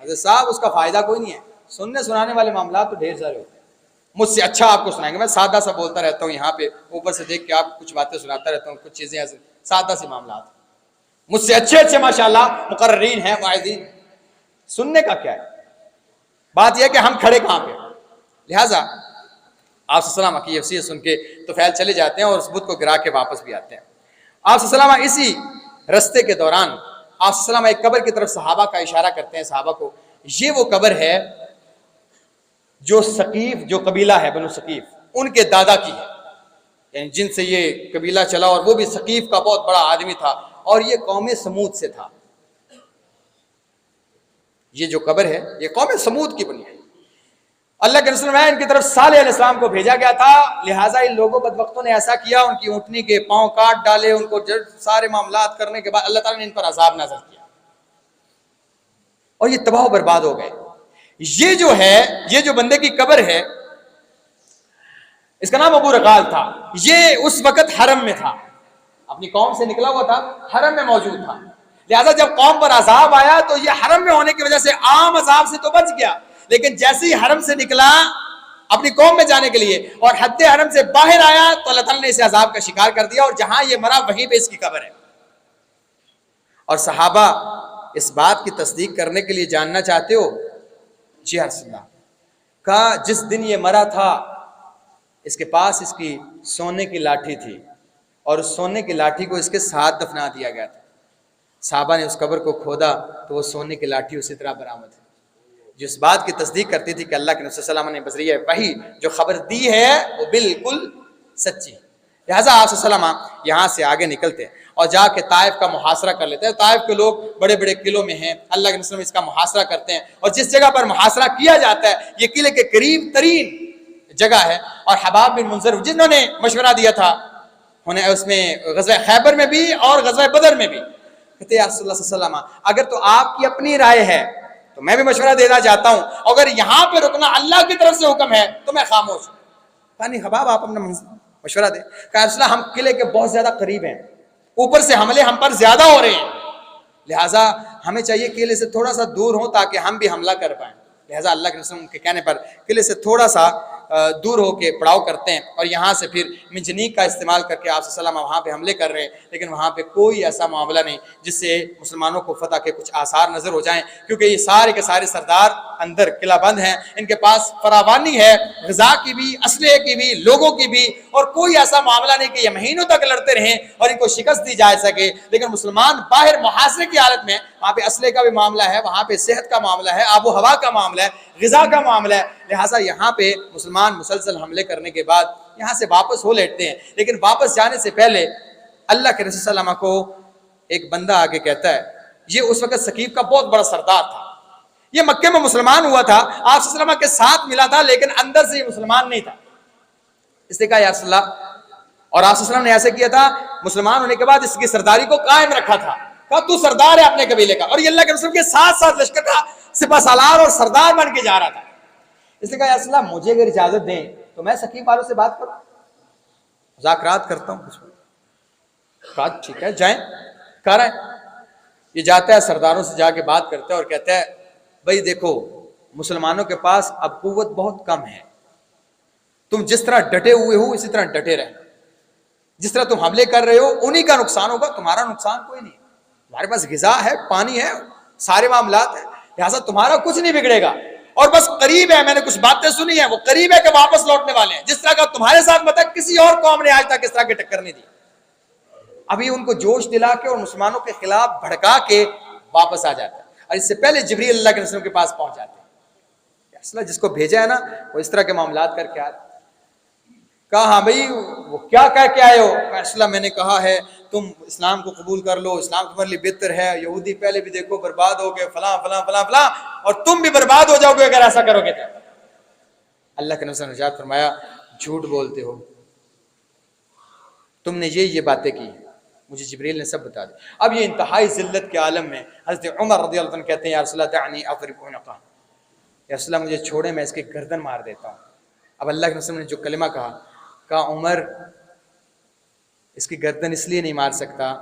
[SPEAKER 1] حضرت صاحب اس کا فائدہ کوئی نہیں ہے۔ سننے سنانے والے معاملات تو ڈھیر سارے ہوتے ہیں، مجھ سے اچھا آپ کو سنائیں گے، میں سادہ سا بولتا رہتا ہوں یہاں پہ، اوپر سے دیکھ کے آپ کچھ باتیں سناتا رہتا ہوں، کچھ چیزیں ایسے سادہ سی معاملات، مجھ سے اچھے اچھے ماشاءاللہ مقررین ہیں، واعظین۔ سننے کا کیا ہے؟ بات یہ ہے کہ ہم کھڑے کہاں پہ۔ لہٰذا آپ صلی اللہ علیہ وسلم کی وصیت سن کے تو فیل چلے جاتے ہیں اور اس بت کو گرا کے واپس بھی آتے ہیں۔ آپ صلی اللہ علیہ وسلم اسی رستے کے دوران آپ صلی اللہ علیہ وسلم ایک قبر کی طرف صحابہ کا اشارہ کرتے ہیں، صحابہ کو، یہ وہ قبر ہے جو ثقیف، جو قبیلہ ہے بنو ثقیف، ان کے دادا کی ہے، یعنی جن سے یہ قبیلہ چلا، اور وہ بھی ثقیف کا بہت بڑا آدمی تھا، اور یہ قوم سمود سے تھا۔ یہ جو قبر ہے یہ قوم سمود کی بنی ہے۔ اللہ کے رسول ان کی طرف صالح علیہ السلام کو بھیجا گیا تھا، لہٰذا ان لوگوں بدبختوں نے ایسا کیا، ان کی اونٹنی کے پاؤں کاٹ ڈالے، ان کو سارے معاملات کرنے کے بعد اللہ تعالیٰ نے ان پر عذاب نازل کیا اور یہ تباہ و برباد ہو گئے۔ یہ جو ہے، یہ جو بندے کی قبر ہے، اس کا نام ابو رقال تھا، یہ اس وقت حرم میں تھا، اپنی قوم سے نکلا ہوا تھا، حرم میں موجود تھا، لہٰذا جب قوم پر عذاب آیا تو یہ حرم میں ہونے کی وجہ سے عام عذاب سے تو بچ گیا، لیکن جیسے ہی حرم سے نکلا اپنی قوم میں جانے کے لیے اور حد حرم سے باہر آیا تو اللہ تعالیٰ نے اسے عذاب کا شکار کر دیا، اور جہاں یہ مرا وہیں پہ اس کی قبر ہے۔ اور صحابہ اس بات کی تصدیق کرنے کے لیے جاننا چاہتے ہو؟ جی یا رسول اللہ، کہا جس دن یہ مرا تھا اس کے پاس اس کی سونے کی لاٹھی تھی، اور اس سونے کی لاٹھی کو اس کے ساتھ دفنا دیا گیا تھا۔ صحابہ نے اس قبر کو کھودا تو وہ سونے کی لاٹھی اسی طرح برآمد ہے، جو اس بات کی تصدیق کرتی تھی کہ اللہ کے نبی صلی اللہ علیہ وسلم نے بذریعہ وحی جو خبر دی ہے وہ بالکل سچی ہے۔ لہٰذا آپ صلی اللہ علیہ وسلم یہاں سے آگے نکلتے ہیں اور جا کے طائف کا محاصرہ کر لیتے ہیں۔ طائف کے لوگ بڑے بڑے قلعوں میں ہیں، اللہ کے نبی صلی اللہ علیہ وسلم اس کا محاصرہ کرتے ہیں، اور جس جگہ پر محاصرہ کیا جاتا ہے یہ قلعے کے قریب ترین جگہ ہے، اور حباب بن منذر جنہوں نے مشورہ دیا تھا انہیں اس میں غزوہ خیبر میں بھی اور غزوہ بدر میں بھی، کہتے ہیں یا رسول اللہ صلی اللہ علیہ وسلم اگر تو آپ کی اپنی رائے ہے تو میں بھی مشورہ دینا چاہتا ہوں، اگر یہاں پہ رکنا اللہ کی طرف سے حکم ہے تو میں خاموش ہوں۔ یعنی حباب آپ اپنا مشورہ دیں۔ کہا رسول اللہ ہم قلعے کے بہت زیادہ قریب ہیں، اوپر سے حملے ہم پر زیادہ ہو رہے ہیں، لہٰذا ہمیں چاہیے قلعے سے تھوڑا سا دور ہوں تاکہ ہم بھی حملہ کر پائیں۔ لہٰذا اللہ کے رسول کے کہنے پر قلعے سے تھوڑا سا دور ہو کے پڑاؤ کرتے ہیں، اور یہاں سے پھر منجنیق کا استعمال کر کے آپ صلی اللہ علیہ وسلم وہاں پہ حملے کر رہے ہیں، لیکن وہاں پہ کوئی ایسا معاملہ نہیں جس سے مسلمانوں کو فتح کے کچھ آثار نظر ہو جائیں، کیونکہ یہ سارے کے سارے سردار اندر قلعہ بند ہیں، ان کے پاس فراوانی ہے غذا کی بھی، اسلحے کی بھی، لوگوں کی بھی، اور کوئی ایسا معاملہ نہیں کہ یہ مہینوں تک لڑتے رہیں اور ان کو شکست دی جا سکے۔ لیکن مسلمان باہر محاصرے کی حالت میں، وہاں پہ اسلحے کا بھی معاملہ ہے، وہاں پہ صحت کا معاملہ ہے، آب و ہوا کا معاملہ ہے، غذا کا معاملہ ہے، لہٰذا یہاں پہ مسلمان مسلسل حملے کرنے کے بعد یہاں سے واپس ہو لیٹتے ہیں، لیکن واپس جانے سے پہلے اللہ کے رسول صلی اللہ علیہ وسلم کو ایک بندہ آگے کہتا ہے، یہ اس وقت ثقیف کا بہت بڑا سردار تھا، یہ مکے میں مسلمان ہوا تھا، آپ صلی اللہ علیہ وسلم کے ساتھ ملا تھا، لیکن اندر سے یہ مسلمان نہیں تھا۔ اس نے کہا یا رسول اللہ، اور آپ صلی اللہ علیہ وسلم نے ایسے کیا تھا، مسلمان ہونے کے بعد اس کی سرداری کو قائم رکھا تھا، کہا تو سردار ہے اپنے قبیلے کا، اور یہ اللہ کے رسول کے ساتھ ساتھ لشکر کا سپہ سالار اور سردار بن کے جا رہا تھا۔ اس نے کہا یا رسول اللہ مجھے اگر اجازت دیں تو میں ثقیف والوں سے بات کروں، مذاکرات کرتا ہوں کچھ، کہا ٹھیک ہے جائیں، کر رہے ہیں۔ یہ جاتا ہے سرداروں سے جا کے بات کرتا ہے اور کہتا ہے بھائی دیکھو مسلمانوں کے پاس اب قوت بہت کم ہے، تم جس طرح ڈٹے ہوئے ہو اسی طرح ڈٹے رہے، جس طرح تم حملے کر رہے ہو انہی کا نقصان ہوگا، تمہارا نقصان کوئی نہیں، ہمارے پاس غذا ہے، پانی ہے، سارے معاملات ہیں، لہٰذا تمہارا کچھ نہیں بگڑے گا، اور بس قریب ہے، میں نے کچھ باتیں سنی ہیں، وہ قریب ہے کہ واپس لوٹنے والے ہیں، جس طرح کا تمہارے ساتھ مطلب کسی اور قوم نے آج تک اس طرح کی ٹکر نہیں دی۔ ابھی ان کو جوش دلا کے اور مسلمانوں کے خلاف بھڑکا کے واپس آ جاتا ہے، اور اس سے پہلے جبریل اللہ کے رسول کے پاس پہنچ جاتے ہیں، اصلا جس کو بھیجا ہے نا وہ اس طرح کے معاملات کر کے آتا ہے۔ کہا ہاں بھائی وہ کیا کہہ کے آئے ہو؟ اللہ میں نے کہا ہے تم اسلام کو قبول کر لو، اسلام تمہارے لیے بہتر ہے، یہودی پہلے بھی دیکھو برباد ہو گئے، فلاں فلاں فلاں فلاں، اور تم بھی برباد ہو جاؤ گے اگر ایسا کرو گے تو۔ اللہ کے نبی نے ارشاد فرمایا جھوٹ بولتے ہو، تم نے یہ باتیں کی، مجھے جبریل نے سب بتا دی۔ اب یہ انتہائی ذلت کے عالم میں حضرت عمر رضی اللہ عنہ کہتے ہیں یا رسول اللہ دعنی اضرب عنقہ، کہ رسول اللہ مجھے چھوڑے، میں اس کی گردن مار دیتا ہوں۔ اب اللہ کے رسول نے جو کلمہ کہا عمر اس کی گردن اس لیے نہیں مار سکتا،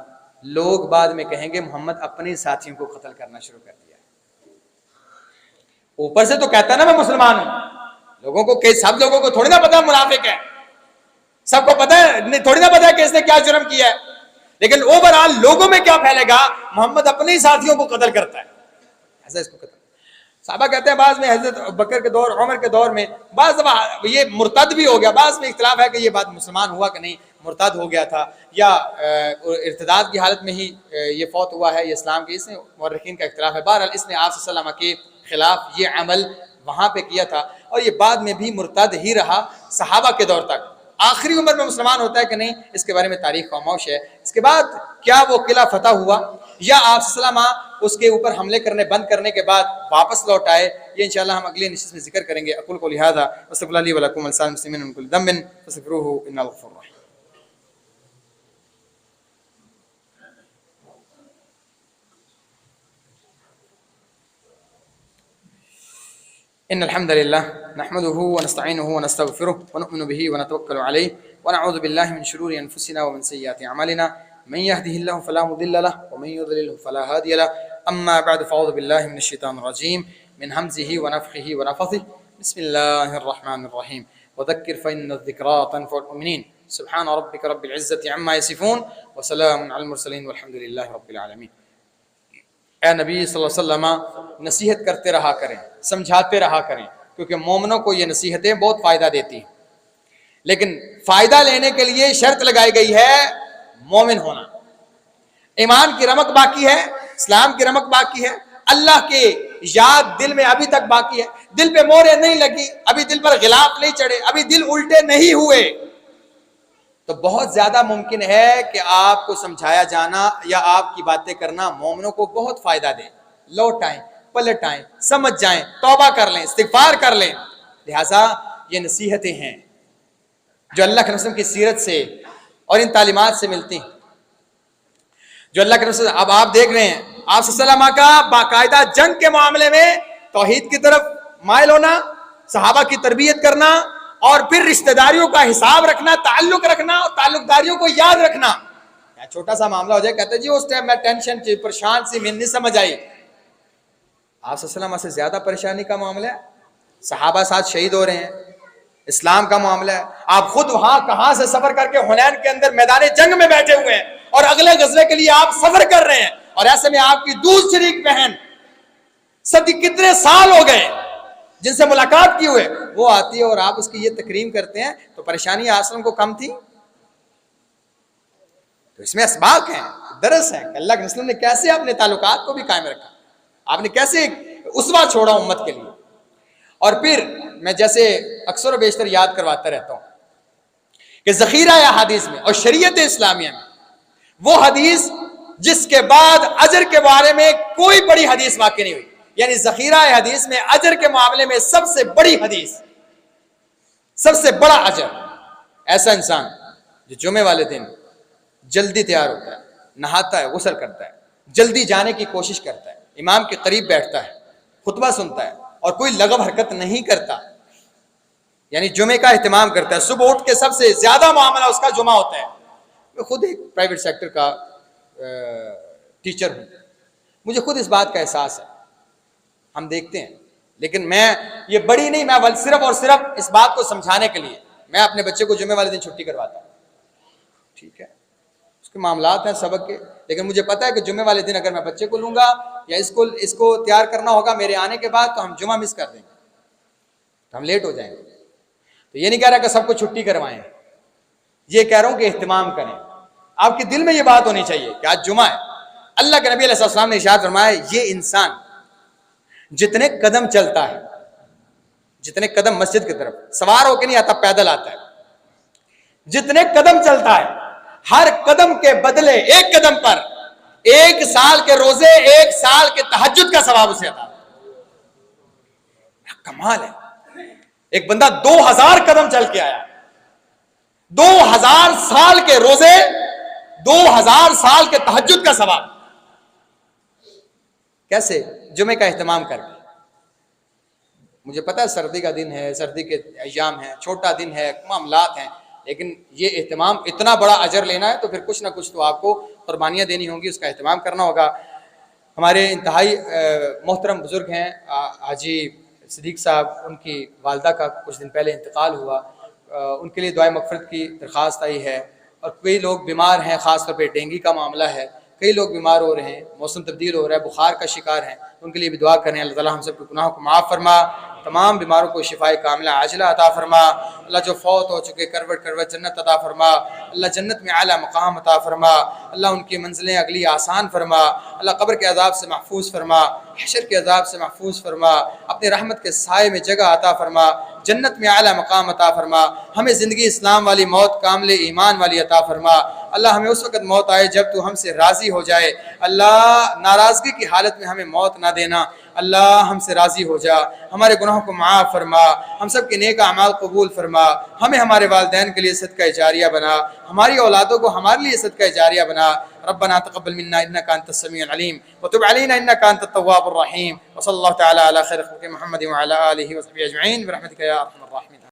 [SPEAKER 1] لوگ بعد میں کہیں گے محمد اپنے ساتھیوں کو قتل کرنا شروع کر دیا۔ اوپر سے تو کہتا ہے نا میں مسلمان ہوں، لوگوں کو سب لوگوں کو تھوڑی نہ پتا منافق ہے، سب کو پتا ہے تھوڑی نہ پتا ہے کہ اس نے کیا جرم کیا ہے، لیکن اوور آل لوگوں میں کیا پھیلے گا، محمد اپنے ساتھیوں کو قتل کرتا ہے، ایسا اس کو قتل۔ صحابہ کہتے ہیں بعض میں حضرت بکر کے دور، عمر کے دور میں بعض دفعہ یہ مرتد بھی ہو گیا، بعض میں اختلاف ہے کہ یہ بات مسلمان ہوا کہ نہیں، مرتد ہو گیا تھا یا ارتداد کی حالت میں ہی یہ فوت ہوا ہے، یہ اسلام کے، اس میں مورخین کا اختلاف ہے۔ بہرحال اس نے آپ صلی اللہ علیہ وسلم کے خلاف یہ عمل وہاں پہ کیا تھا، اور یہ بعد میں بھی مرتد ہی رہا صحابہ کے دور تک۔ آخری عمر میں مسلمان ہوتا ہے کہ نہیں، اس کے بارے میں تاریخ خاموش ہے۔ اس کے بعد کیا وہ قلعہ فتح ہوا یا آپ صلی اللہ علیہ وسلم اس کے اوپر حملے کرنے بند کرنے کے بعد واپس لوٹ آئے، یہ انشاءاللہ ہم اگلے نشست میں ذکر کریں گے۔ اقول قولی ھذا واستغفر اللہ لی ولکم ولسائر المسلمین من کل ذنب فاستغفروہ انہ الغفور الرحیم۔ ان الحمد للہ نحمده ونستعینه ونستغفره ونؤمن به ونتوکل علیہ ونعوذ باللہ من شرور انفسنا ومن سیئات اعمالنا من يهده الله فلا مضل له ومن يضلل فلا هادي له اما بعد فاعوذ باللہ من الشیطان الرجیم من همزه ونفخه ونفثه بسم اللہ الرحمن الرحیم وذکر فإن الذکرى تنفع المؤمنین سبحان ربک رب العزة عما یصفون وسلام علی المرسلین والحمد للہ رب العالمین۔ اے نبی صلی اللہ علیہ وسلم نصیحت کرتے رہا کریں، سمجھاتے رہا کریں، کیونکہ مومنوں کو یہ نصیحتیں بہت فائدہ دیتی ہیں، لیکن فائدہ لینے کے لیے شرط لگائی گئی ہے مومن ہونا۔ ایمان کی رمق باقی ہے، اسلام کی رمق باقی ہے، اللہ کے یاد دل میں ابھی تک باقی ہے، دل پہ مورے نہیں لگی، ابھی دل پر غلاف نہیں چڑھے، ابھی دل الٹے نہیں ہوئے، تو بہت زیادہ ممکن ہے کہ آپ کو سمجھایا جانا یا آپ کی باتیں کرنا مومنوں کو بہت فائدہ دے، لوٹ آئیں، پلٹ آئیں، سمجھ جائیں، توبہ کر لیں، استغفار کر لیں۔ لہٰذا یہ نصیحتیں ہیں جو اللہ کے رسول کی سیرت سے اور ان تعلیمات سے ملتی ہیں، جو اللہ کے رسول۔ اب آپ دیکھ رہے ہیں آپ صلی اللہ علیہ وسلم کا باقاعدہ جنگ کے معاملے میں توحید کی طرف مائل ہونا، صحابہ کی تربیت کرنا، اور پھر رشتہ داریوں کا حساب رکھنا، تعلق رکھنا اور تعلق داریوں کو یاد رکھنا۔ چھوٹا سا معاملہ ہو جائے کہتے جی اس ٹائم میں ٹینشن تھی، پریشان سی، میں نہیں سمجھ آئی۔ آپ صلی اللہ علیہ وسلم سے زیادہ پریشانی کا معاملہ ہے، صحابہ ساتھ شہید ہو رہے ہیں، اسلام کا معاملہ ہے، آپ خود وہاں کہاں سے سفر کر کے حنین کے اندر میدان جنگ میں بیٹھے ہوئے ہیں، اور اگلے غزوے کے لیے آپ سفر کر رہے ہیں، اور ایسے میں آپ کی دوسری شریک بہن صدی کتنے سال ہو گئے جن سے ملاقات کی ہوئے، وہ آتی ہے اور آپ اس کی یہ تکریم کرتے ہیں، تو پریشانی آسلم کو کم تھی؟ تو اس میں اسباق ہیں، درس ہیں کہ اللہ کے رسول نے کیسے اپنے تعلقات کو بھی قائم رکھا، آپ نے کیسے اسوہ چھوڑا امت کے لیے۔ اور پھر میں جیسے اکثر و بیشتر یاد کرواتا رہتا ہوں کہ ذخیرہ احادیث میں اور شریعت اسلامیہ میں وہ حدیث جس کے بعد اجر کے بارے میں کوئی بڑی حدیث واقع نہیں ہوئی، یعنی ذخیرہ حدیث میں اجر کے معاملے میں سب سے بڑی حدیث، سب سے بڑا اجر، ایسا انسان جو جمعے والے دن جلدی تیار ہوتا ہے، نہاتا ہے، غسل کرتا ہے، جلدی جانے کی کوشش کرتا ہے، امام کے قریب بیٹھتا ہے، خطبہ سنتا ہے اور کوئی لغو حرکت نہیں کرتا، یعنی جمعے کا اہتمام کرتا ہے، صبح اٹھ کے سب سے زیادہ معاملہ اس کا جمعہ ہوتا ہے۔ میں خود ایک پرائیویٹ سیکٹر کا ٹیچر ہوں، مجھے خود اس بات کا احساس ہے، ہم دیکھتے ہیں، لیکن میں یہ بڑی نہیں، میں صرف اور صرف اس بات کو سمجھانے کے لیے میں اپنے بچے کو جمعے والے دن چھٹی کرواتا ہوں، ٹھیک ہے، اس کے معاملات ہیں سبق کے، لیکن مجھے پتا ہے کہ جمعے والے دن اگر میں بچے کو لوں گا یا اس کو تیار کرنا ہوگا میرے آنے کے بعد، تو ہم جمعہ مس کر دیں گے، تو ہم لیٹ ہو جائیں گے۔ تو یہ نہیں کہہ رہا کہ سب کو چھٹی کروائیں، یہ کہہ رہا ہوں کہ اہتمام کریں، آپ کے دل میں یہ بات ہونی چاہیے کہ آج جمعہ ہے۔ اللہ کے نبی علیہ السلام نے ارشاد فرمایا، یہ انسان جتنے قدم چلتا ہے، جتنے قدم مسجد کی طرف سوار ہو کے نہیں آتا، پیدل آتا ہے، جتنے قدم چلتا ہے، ہر قدم کے بدلے ایک قدم پر 1 سال کے روزے، 1 سال کے تہجد کا ثواب اسے عطا۔ کمال ہے، ایک بندہ 2000 قدم چل کے آیا، 2000 سال کے روزے، 2000 سال کے تہجد کا ثواب، کیسے؟ جمعے کا اہتمام کر کے۔ مجھے پتہ ہے سردی کا دن ہے، سردی کے ایام ہیں، چھوٹا دن ہے، معاملات ہیں، لیکن یہ اہتمام اتنا بڑا اجر لینا ہے تو پھر کچھ نہ کچھ تو آپ کو قربانیاں دینی ہوں گی، اس کا اہتمام کرنا ہوگا۔ ہمارے انتہائی محترم بزرگ ہیں حاجی صدیق صاحب، ان کی والدہ کا کچھ دن پہلے انتقال ہوا، ان کے لیے دعائے مغفرت کی درخواست آئی ہے، اور کئی لوگ بیمار ہیں، خاص طور پہ ڈینگی کا معاملہ ہے، کئی لوگ بیمار ہو رہے ہیں، موسم تبدیل ہو رہا ہے، بخار کا شکار ہیں، ان کے لیے بھی دعا کریں۔ اللہ تعالیٰ ہم سب کے گناہوں کو معاف فرما، تمام بیماروں کو شفائے کاملہ عاجلہ عطا فرما، اللہ جو فوت ہو چکے کروٹ کروٹ جنت عطا فرما، اللہ جنت میں اعلیٰ مقام عطا فرما، اللہ ان کی منزلیں اگلی آسان فرما، اللہ قبر کے عذاب سے محفوظ فرما، حشر کے عذاب سے محفوظ فرما، اپنے رحمت کے سائے میں جگہ عطا فرما، جنت میں اعلیٰ مقام عطا فرما، ہمیں زندگی اسلام والی، موت کامل ایمان والی عطا فرما، اللہ ہمیں اس وقت موت آئے جب تو ہم سے راضی ہو جائے، اللہ ناراضگی کی حالت میں ہمیں موت نہ دینا، اللہ ہم سے راضی ہو جا، ہمارے گناہوں کو معاف فرما، ہم سب کے نیک اعمال قبول فرما، ہمیں ہمارے والدین کے لیے صدقہ جاریہ بنا، ہماری اولادوں کو ہمارے لیے صدقہ جاریہ بنا، ربنا تقبل منا انك انت السميع العليم وتب علينا انك انت التواب الرحيم، وصلى الله تعالى على خير خلق محمد وعلى اله وصحبه اجمعين برحمتك يا ارحم الراحمين۔